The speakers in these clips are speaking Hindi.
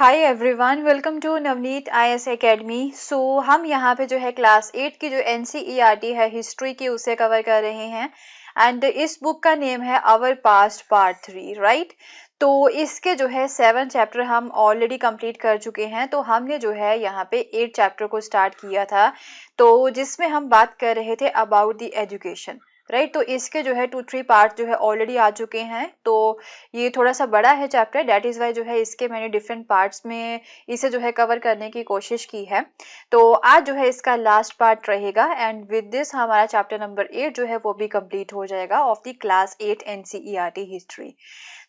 Hi everyone, welcome to Navneet IAS academy. हम यहाँ पे जो है क्लास 8 की जो एनसीईआरटी है हिस्ट्री की उसे कवर कर रहे हैं। एंड इस बुक का नेम है आवर पास्ट पार्ट 3, राइट। तो इसके जो है 7 चैप्टर हम ऑलरेडी कंप्लीट कर चुके हैं। तो हमने जो है यहाँ पे 8 चैप्टर को स्टार्ट किया था, तो जिसमें हम बात कर रहे थे अबाउट द एजुकेशन, राइट। तो इसके जो है 2-3 पार्ट जो है ऑलरेडी आ चुके हैं। तो ये थोड़ा सा बड़ा है चैप्टर, दैट इज वाई जो है इसके मैंने डिफरेंट पार्ट्स में इसे जो है कवर करने की कोशिश की है। तो आज जो है इसका लास्ट पार्ट रहेगा एंड विद दिस हमारा चैप्टर नंबर 8 जो है वो भी कंप्लीट हो जाएगा of the class 8 NCERT history.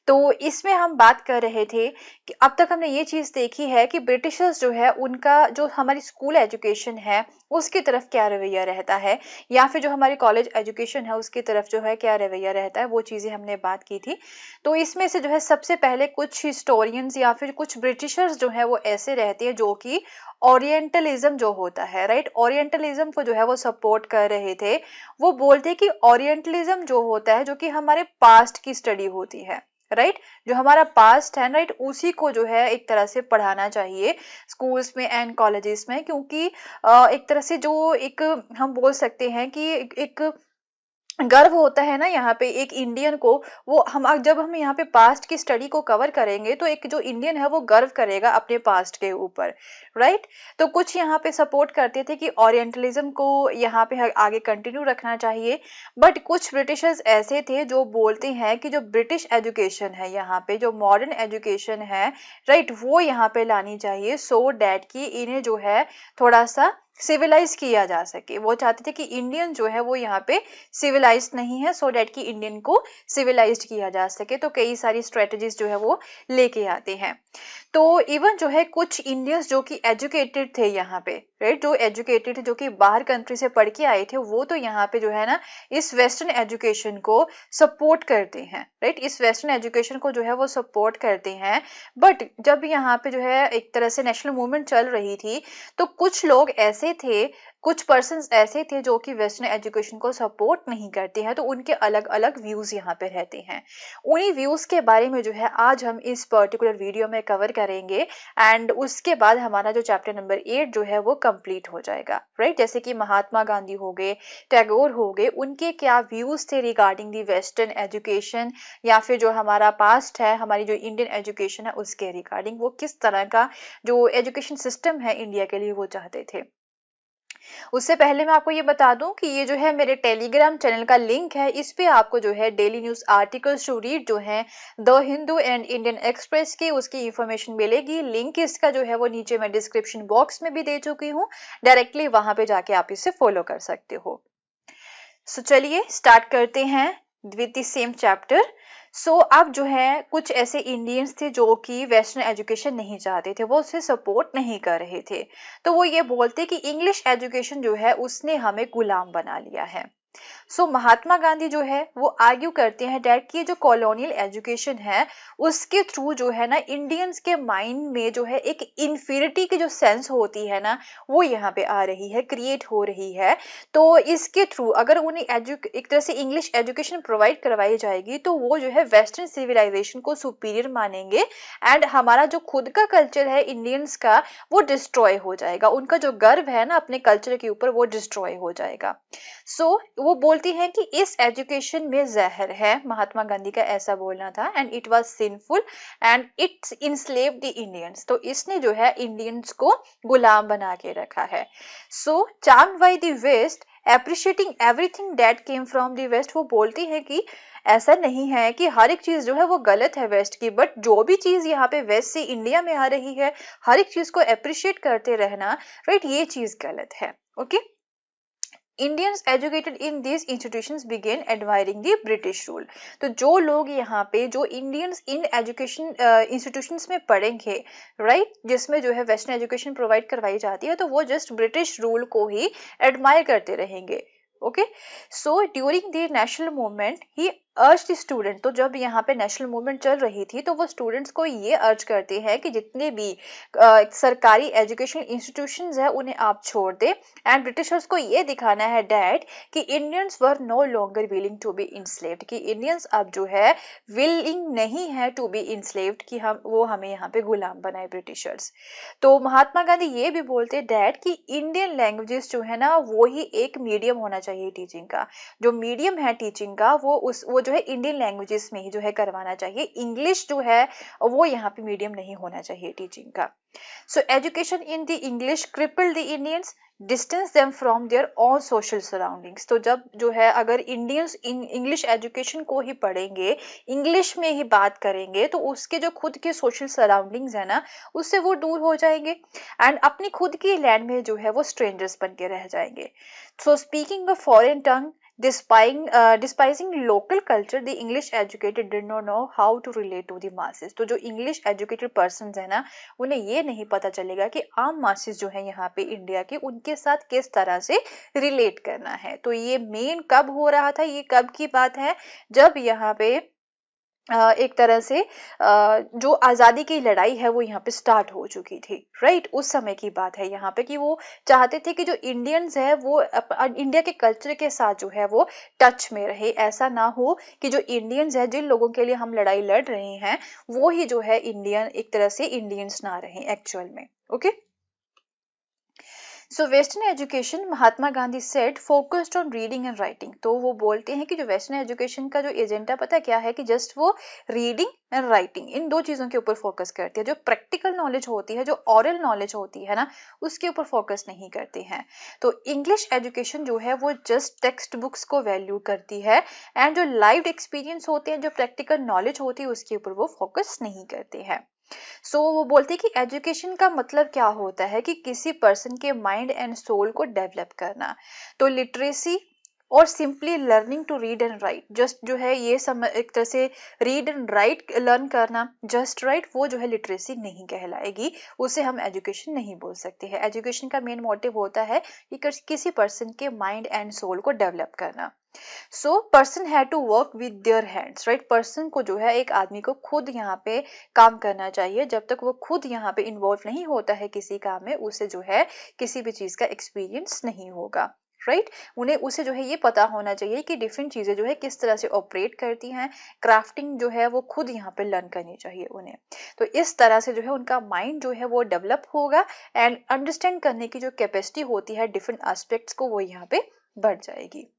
तो इसमें हम बात कर रहे थे कि अब तक हमने ये चीज देखी है कि ब्रिटिशर्स जो है उनका जो हमारी स्कूल एजुकेशन है उसकी तरफ क्या रवैया रहता है, या फिर जो हमारी कॉलेज एजुकेशन है उसकी तरफ जो है क्या रवैया रहता है, वो चीजें हमने बात की थी। तो इसमें से जो है सबसे पहले कुछ हिस्टोरियंस या फिर कुछ ब्रिटिशर्स जो है वो ऐसे रहते हैं जो कि ओरिएंटलिज्म जो होता है, राइट, ओरिएंटलिज्म को जो है वो सपोर्ट कर रहे थे। वो बोलते हैं कि ओरिएंटलिज्म जो होता है जो कि हमारे पास्ट की स्टडी होती है, राइट, जो हमारा पास्ट है, राइट, उसी को जो है एक तरह से पढ़ाना चाहिए स्कूल्स में एंड कॉलेजेस में। क्योंकि एक तरह से जो एक हम बोल सकते हैं कि एक गर्व होता है ना यहाँ पे एक इंडियन को। वो हम जब हम यहाँ पे पास्ट की स्टडी को कवर करेंगे तो एक जो इंडियन है वो गर्व करेगा अपने पास्ट के ऊपर, राइट। तो कुछ यहाँ पे सपोर्ट करते थे कि ओरिएंटलिज्म को यहाँ पे आगे कंटिन्यू रखना चाहिए। बट कुछ ब्रिटिशर्स ऐसे थे जो बोलते हैं कि जो ब्रिटिश एजुकेशन है यहाँ पे, जो मॉडर्न एजुकेशन है, राइट, वो यहाँ पे लानी चाहिए सो डैट कि इन्हें जो है थोड़ा सा सिविलाइज किया जा सके। वो चाहते थे कि इंडियन जो है वो यहाँ पे सिविलाइज नहीं है, सो डैट कि इंडियन को सिविलाइज किया जा सके। तो कई सारी स्ट्रेटजीज जो है वो लेके आते हैं। तो इवन जो है कुछ इंडियंस जो कि एजुकेटेड थे यहाँ पे, राइट, जो एजुकेटेड थे, जो कि बाहर कंट्री से पढ़ के आए थे, वो तो यहाँ पे जो है ना इस वेस्टर्न एजुकेशन को सपोर्ट करते हैं, राइट, इस वेस्टर्न एजुकेशन को जो है वो सपोर्ट करते हैं। बट जब यहाँ पे जो है एक तरह से नेशनल मूवमेंट चल रही थी तो कुछ लोग ऐसे थे, कुछ पर्सन्स ऐसे थे जो कि वेस्टर्न एजुकेशन को सपोर्ट नहीं करते हैं। तो उनके अलग अलग व्यूज यहाँ पे रहते हैं। उन्हीं व्यूज के बारे में जो है आज हम इस पर्टिकुलर वीडियो में कवर करेंगे एंड उसके बाद हमारा जो चैप्टर नंबर 8 जो है वो कंप्लीट हो जाएगा, राइट। जैसे कि महात्मा गांधी हो गए, टैगोर हो गए, उनके क्या व्यूज थे रिगार्डिंग दी वेस्टर्न एजुकेशन, या फिर जो हमारा पास्ट है, हमारी जो इंडियन एजुकेशन है उसके रिगार्डिंग वो किस तरह का जो एजुकेशन सिस्टम है इंडिया के लिए वो चाहते थे। उससे पहले मैं आपको ये बता दूं कि ये जो है मेरे टेलीग्राम चैनल का लिंक है, इस पे आपको जो है daily news articles to read जो है the Hindu and Indian Express की उसकी इंफॉर्मेशन मिलेगी। लिंक इसका जो है वो नीचे मैं डिस्क्रिप्शन बॉक्स में भी दे चुकी हूँ, डायरेक्टली वहां पे जाके आप इसे फॉलो कर सकते हो। सो चलिए स्टार्ट करते हैं विद द सेम चैप्टर। अब जो है कुछ ऐसे इंडियंस थे जो कि वेस्टर्न एजुकेशन नहीं चाहते थे, वो उसे सपोर्ट नहीं कर रहे थे। तो वो ये बोलते कि इंग्लिश एजुकेशन जो है उसने हमें गुलाम बना लिया है। महात्मा गांधी जो है वो आर्ग्यू करते हैं डैट कि जो कॉलोनियल एजुकेशन है उसके थ्रू जो है ना इंडियंस के माइंड में जो है एक इंफीरिटी की जो सेंस होती है ना वो यहाँ पे आ रही है, क्रिएट हो रही है। तो इसके थ्रू अगर उन्हें एक तरह से इंग्लिश एजुकेशन प्रोवाइड करवाई जाएगी तो वो जो है वेस्टर्न सिविलाइजेशन को सुपीरियर मानेंगे एंड हमारा जो खुद का कल्चर है इंडियंस का वो डिस्ट्रॉय हो जाएगा। उनका जो गर्व है ना अपने कल्चर के ऊपर वो डिस्ट्रॉय हो जाएगा। वो बोलती हैं कि इस एजुकेशन में जहर है, महात्मा गांधी का ऐसा बोलना था, and it was sinful and it's enslaved the Indians. तो इसने जो है इंडियंस को गुलाम बना के रखा है। Charmed by the west appreciating everything that came from the west, वो बोलती है कि ऐसा नहीं है कि हर एक चीज जो है वो गलत है वेस्ट की, बट जो भी चीज यहाँ पे वेस्ट से इंडिया में आ रही है हर एक चीज को एप्रिशिएट करते रहना, राइट, ये चीज गलत है। Okay, Indians educated in these institutions began admiring the British rule। तो जो लोग यहाँ पे जो इंडियंस इन एजुकेशन इंस्टीट्यूशंस में पढ़ेंगे, राइट, जिसमें जो है वेस्टर्न एजुकेशन प्रोवाइड करवाई जाती है, तो वो जस्ट ब्रिटिश रूल को ही एडमायर करते रहेंगे। Okay, during the national movement ही अर्ज द स्टूडेंट, तो जब यहाँ पे नेशनल मूवमेंट चल रही थी तो वो स्टूडेंट्स को ये अर्ज करते हैं कि जितने भी सरकारी एजुकेशन इंस्टीट्यूशंस है उन्हें आप छोड़ दे, एंड ब्रिटिशर्स को ये दिखाना है डैड कि Indians were no longer willing to be enslaved, कि इंडियंस अब जो है विलिंग नहीं है टू बी इंस्लेव्ड, कि वो हमें यहाँ पे गुलाम बनाए ब्रिटिशर्स। तो महात्मा गांधी ये भी बोलते डैड कि इंडियन लैंग्वेजेस जो है ना वो ही एक मीडियम होना चाहिए टीचिंग का, जो मीडियम है टीचिंग का वो जो है इंडियन लैंग्वेजेस में ही जो है करवाना चाहिए, इंग्लिश जो है वो यहाँ पे मीडियम नहीं होना चाहिए टीचिंग का। So education in the English crippled the Indians, distance them from their own social surroundings. तो जब जो है अगर इंडियंस इंग्लिश एजुकेशन को ही पढ़ेंगे, इंग्लिश में ही बात करेंगे, तो उसके जो खुद के सोशल सराउंडिंग्स है ना उससे वो दूर हो जाएंगे, एंड अपनी खुद की लैंड में जो है वो स्ट्रेंजर्स बन के रह जाएंगे। सो speaking a foreign tongue, despising local culture, the English educated did not know how to relate to the masses। तो जो English educated persons है ना उन्हें ये नहीं पता चलेगा कि आम masses जो है यहाँ पे इंडिया के उनके साथ किस तरह से रिलेट करना है। तो ये मेन कब हो रहा था, ये कब की बात है, जब यहाँ पे एक तरह से जो आज़ादी की लड़ाई है वो यहाँ पे स्टार्ट हो चुकी थी, राइट। उस समय की बात है यहाँ पे कि वो चाहते थे कि जो इंडियंस है वो इंडिया के कल्चर के साथ जो है वो टच में रहे, ऐसा ना हो कि जो इंडियंस है जिन लोगों के लिए हम लड़ाई लड़ रहे हैं वो ही जो है इंडियन, एक तरह से इंडियंस ना रहे एक्चुअल में। Okay, so western education Mahatma Gandhi said focused on reading and writing. तो वो बोलते हैं कि जो वेस्टर्न एजुकेशन का जो एजेंडा पता क्या है, कि जस्ट वो रीडिंग एंड राइटिंग इन दो चीजों के ऊपर फोकस करती है, जो प्रैक्टिकल नॉलेज होती है, जो ऑरल नॉलेज होती है ना उसके ऊपर फोकस नहीं करते हैं। तो इंग्लिश एजुकेशन जो है वो जस्ट टेक्स्ट बुक्स को वैल्यू करती है, एंड जो लाइव एक्सपीरियंस होते हैं, जो प्रैक्टिकल नॉलेज होती है उसके ऊपर वो फोकस नहीं करते हैं। वो बोलते हैं कि एजुकेशन का मतलब क्या होता है, कि किसी पर्सन के माइंड एंड सोल को डेवलप करना। तो लिटरेसी और simply learning to read and write, just जो है ये एक तरह से रीड एंड राइट लर्न करना, जस्ट राइट, वो जो है लिटरेसी नहीं कहलाएगी, उसे हम एजुकेशन नहीं बोल सकते हैं। एजुकेशन का मेन मोटिव होता है कि किसी पर्सन के माइंड एंड सोल को डेवलप करना। So person had to work with their hands, right. Person को जो है एक आदमी को खुद यहाँ पे काम करना चाहिए, जब तक वो खुद यहाँ पे इन्वॉल्व नहीं होता है किसी काम में उसे जो है किसी भी चीज का एक्सपीरियंस नहीं होगा, राइट। उन्हें उसे जो है ये पता होना चाहिए कि डिफरेंट चीजें जो है किस तरह से ऑपरेट करती हैं, क्राफ्टिंग जो है वो खुद यहाँ पे लर्न करनी चाहिए उन्हें। तो इस तरह से जो है उनका माइंड जो है वो डेवलप होगा, एंड अंडरस्टैंड करने की जो कैपेसिटी होती है डिफरेंट एस्पेक्ट्स को वो यहाँ पे बढ़ जाएगी।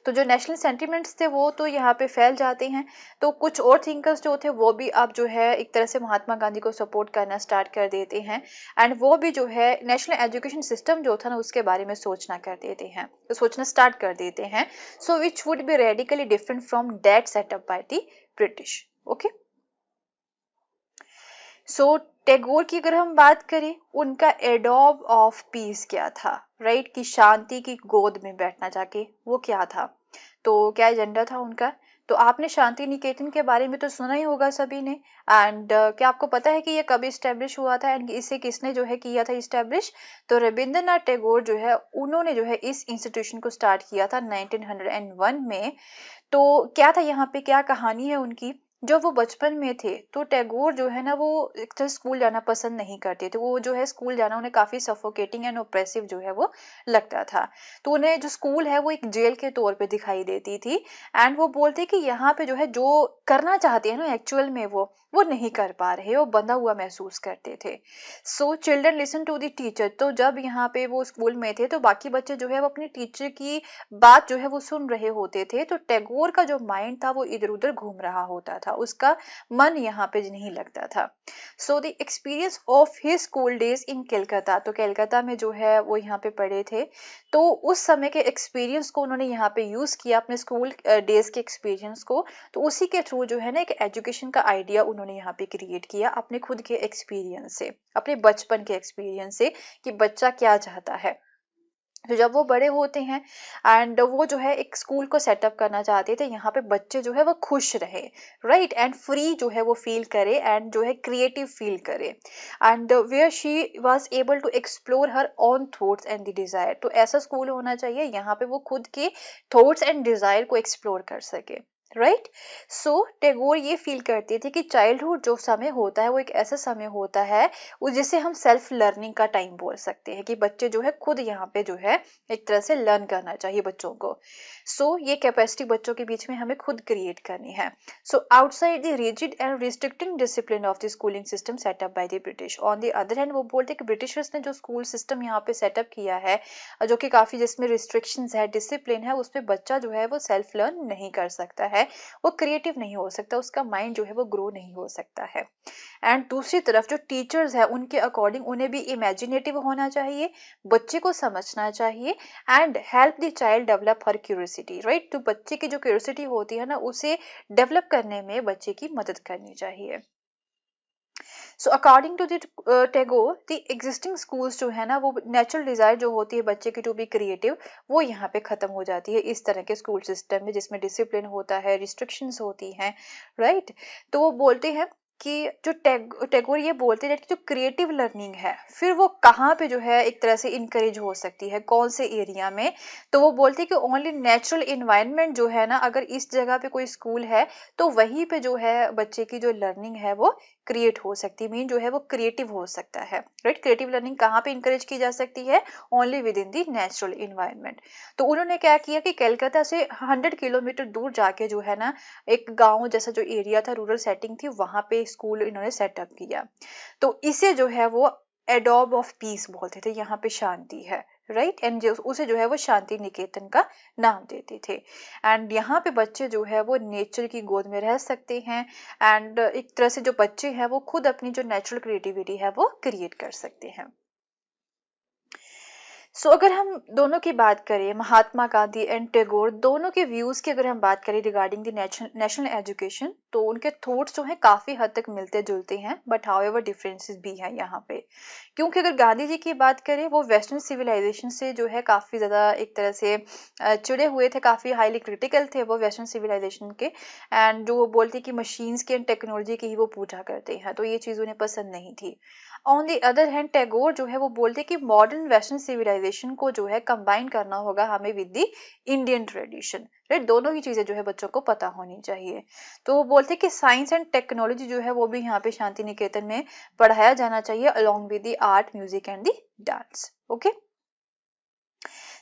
तो जो नेशनल सेंटिमेंट्स थे वो तो यहाँ पे फैल जाते हैं, तो कुछ और थिंकर्स जो थे वो भी अब जो है एक तरह से महात्मा गांधी को सपोर्ट करना स्टार्ट कर देते हैं, एंड वो भी जो है नेशनल एजुकेशन सिस्टम जो था ना उसके बारे में सोचना कर देते हैं, तो सोचना स्टार्ट कर देते हैं। So which would be radically different from that setup by the British. Okay, so Tagore की अगर हम बात करें, उनका एडॉब ऑफ पीस क्या था, राइट, कि शांति की गोद में बैठना जाके, वो क्या था, तो क्या एजेंडा था उनका। तो आपने शांति निकेतन के बारे में तो सुना ही होगा सभी ने, एंड क्या आपको पता है कि ये कब इस्टेब्लिश हुआ था, एंड इसे किसने जो है किया था इस्टेब्लिश। तो रविंद्रनाथ टैगोर जो है उन्होंने जो है इस इंस्टीट्यूशन को स्टार्ट किया था 1901 में। तो क्या था यहाँ पे, क्या कहानी है उनकी। जब वो बचपन में थे तो टैगोर जो है ना वो एक तो स्कूल जाना पसंद नहीं करते थे, वो जो है स्कूल जाना उन्हें काफी सफोकेटिंग एंड ओप्रेसिव जो है वो लगता था। तो उन्हें जो स्कूल है वो एक जेल के तौर पे दिखाई देती थी, एंड वो बोलते कि यहाँ पे जो है जो करना चाहते हैं ना एक्चुअल में वो नहीं कर पा रहे, वो बंधा हुआ महसूस करते थे। So children listen to the teacher. तो जब यहाँ पे वो स्कूल में थे तो बाकी बच्चे जो है वो अपने टीचर की बात जो है वो सुन रहे होते थे, तो टैगोर का जो माइंड था वो इधर उधर घूम रहा होता था, उसका मन यहाँ पे नहीं लगता था। So the experience of his school days in Calcutta, तो कलकत्ता में जो है वो यहाँ पे पढ़े थे, तो उस समय के एक्सपीरियंस को उन्होंने यहाँ पे यूज किया, अपने स्कूल डेज के एक्सपीरियंस को। तो उसी के थ्रू जो है ना एक एजुकेशन का आइडिया उन्होंने यहाँ पे क्रिएट किया, अपने खुद के एक्सपीरियंस से, अपने बचपन के एक्सपीरियंस से, कि बच्चा क्या चाहता है। तो जब वो बड़े होते हैं एंड वो जो है एक स्कूल को सेटअप करना चाहते थे, यहाँ पे बच्चे जो है वो खुश रहे, राइट, एंड फ्री जो है वो फील करे एंड जो है क्रिएटिव फील करे, and where she was able to explore her own thoughts and the desire. तो ऐसा स्कूल होना चाहिए यहाँ पे वो खुद के थॉट्स एंड डिजायर को एक्सप्लोर कर सके, राइट। सो टैगोर ये फील करते थे कि चाइल्डहुड जो समय होता है वो एक ऐसा समय होता है वो जिसे हम सेल्फ लर्निंग का टाइम बोल सकते हैं, कि बच्चे जो है खुद यहाँ पे जो है एक तरह से लर्न करना चाहिए बच्चों को। सो ये कैपेसिटी बच्चों के बीच में हमें खुद क्रिएट करनी है। So outside the rigid and restricting discipline of the schooling system setup by the British, on the other hand वो बोलते हैं कि ब्रिटिशर्स ने जो स्कूल सिस्टम यहाँ पे सेटअप किया है, जो कि काफी जिसमें रिस्ट्रिक्शंस है, डिसिप्लिन है, उसमें बच्चा जो है वो सेल्फ लर्न नहीं कर सकता है, वो क्रिएटिव नहीं हो सकता, उसका माइंड जो है वो ग्रो नहीं हो सकता है। एंड दूसरी तरफ जो टीचर्स है उनके अकॉर्डिंग उन्हें भी इमेजिनेटिव होना चाहिए, बच्चे को समझना चाहिए and help the child develop her curiosity, right. तो बच्चे की जो क्यूरियोसिटी होती है ना उसे डेवलप करने में बच्चे की मदद करनी चाहिए। So according to Tagore the existing schools जो है ना वो नेचुरल डिजायर जो होती है बच्चे की टू बी क्रिएटिव, वो यहाँ पे खत्म हो जाती है इस तरह के स्कूल सिस्टम में जिसमें डिसिप्लिन होता है, रिस्ट्रिक्शंस होती हैं, राइट। तो वो बोलते हैं कि जो टैगोर ये बोलते हैं कि जो क्रिएटिव लर्निंग है फिर वो कहाँ पे जो है एक तरह से इनकरेज हो सकती है, कौन से एरिया में। तो वो बोलते हैं कि ओनली नेचुरल इन्वायरमेंट जो है ना, अगर इस जगह पे कोई स्कूल है तो वहीं पे जो है बच्चे की जो लर्निंग है वो क्रिएट हो सकती है, मीन जो है वो क्रिएटिव हो सकता है, राइट। क्रिएटिव लर्निंग कहाँ पे इंकरेज की जा सकती है, only with in the natural environment. तो उन्होंने क्या किया कि कलकत्ता से 100 किलोमीटर दूर जाके जो है ना एक गांव जैसा जो एरिया था, रूरल सेटिंग थी, वहां पे स्कूल इन्होंने सेटअप किया। तो इसे जो है वो एडॉब ऑफ पीस बोलते थे, यहाँ पे शांति है, राइट, एंड उसे जो है वो शांति निकेतन का नाम देते थे। एंड यहाँ पे बच्चे जो है वो नेचर की गोद में रह सकते हैं एंड एक तरह से जो बच्चे हैं वो खुद अपनी जो नेचुरल क्रिएटिविटी है वो क्रिएट कर सकते हैं। सो अगर हम दोनों की बात करें, महात्मा गांधी एंड टैगोर दोनों के व्यूज की अगर हम बात करें रिगार्डिंग द नेशनल एजुकेशन, तो उनके थॉट्स जो है काफी हद तक मिलते जुलते हैं, बट हाउएवर डिफरेंसेस भी हैं यहाँ पे। क्योंकि अगर गांधी जी की बात करें वो वेस्टर्न सिविलाइजेशन से जो है काफी ज्यादा एक तरह से चिड़े हुए थे, काफी हाईली क्रिटिकल थे वो वेस्टर्न सिविलाइजेशन के, एंड जो वो बोलते कि मशीन्स की एंड टेक्नोलॉजी की ही वो पूजा करते हैं, तो ये चीज उन्हें पसंद नहीं थी। On the other hand Tagore जो है वो बोलते कि मॉडर्न वेस्टर्न सिविलाइजेशन को जो है कंबाइन करना होगा हमें with the Indian tradition, right. दोनों ही चीजें जो है बच्चों को पता होनी चाहिए। तो वो बोलते कि साइंस एंड टेक्नोलॉजी जो है वो भी यहाँ पे शांति निकेतन में पढ़ाया जाना चाहिए along with the art, music and the dance, okay.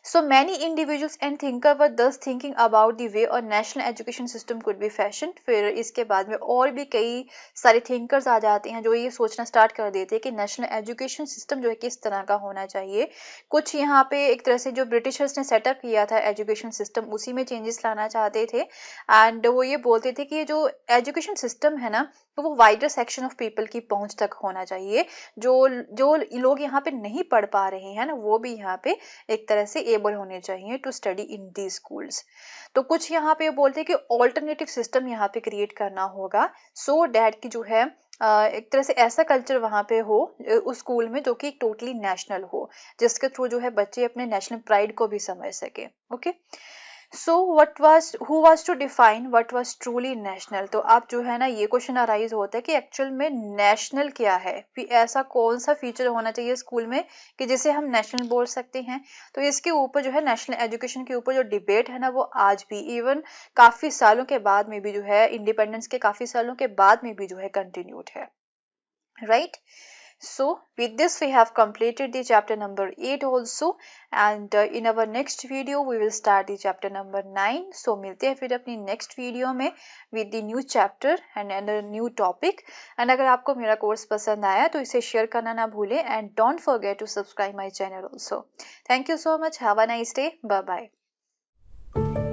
So many individuals and thinkers were thus thinking about the way a national education system could be fashioned। फिर इसके बाद में और भी कई सारे thinkers आ जाते हैं जो ये सोचना स्टार्ट कर देते हैं कि नेशनल एजुकेशन सिस्टम जो है किस तरह का होना चाहिए। कुछ यहाँ पे एक तरह से जो ब्रिटिशर्स ने सेटअप किया था एजुकेशन सिस्टम उसी में चेंजेस लाना चाहते थे, एंड वो ये बोलते थे कि ये जो एजुकेशन सिस्टम है ना तो वो वाइडर सेक्शन ऑफ पीपल की पहुंच तक होना चाहिए, जो जो लोग यहाँ पे नहीं पढ़ पा रहे हैं ना वो भी यहाँ पे एक तरह से एबल होने चाहिए to study in the schools. तो कुछ यहाँ पे बोलते हैं कि ऑल्टरनेटिव सिस्टम यहाँ पे क्रिएट करना होगा, सो डैट की जो है एक तरह से ऐसा कल्चर वहां पे हो उस स्कूल में जो कि टोटली नेशनल हो, जिसके थ्रू जो है बच्चे अपने नेशनल प्राइड को भी समझ सके, okay. So who was to define what was truly national. तो अब जो है ना ये क्वेश्चन अराइज होता है कि एक्चुअल में नेशनल क्या है, फिर ऐसा कौन सा फीचर होना चाहिए स्कूल में कि जिसे हम नेशनल बोल सकते हैं। तो इसके ऊपर जो है नेशनल एजुकेशन के ऊपर जो डिबेट है ना वो आज भी इवन काफी सालों के बाद में भी जो है, इंडिपेंडेंस के काफी सालों के बाद में भी जो है कंटिन्यूड है, right. So with this we have completed the chapter number 8 also, and in our next video we will start the chapter number 9। So मिलते हैं फिर अपनी next video में with the new chapter and a new topic। and अगर आपको मेरा कोर्स पसंद आया तो इसे शेयर करना ना भूलें, and don't forget to subscribe my channel also। Thank you so much, have a nice day, bye bye।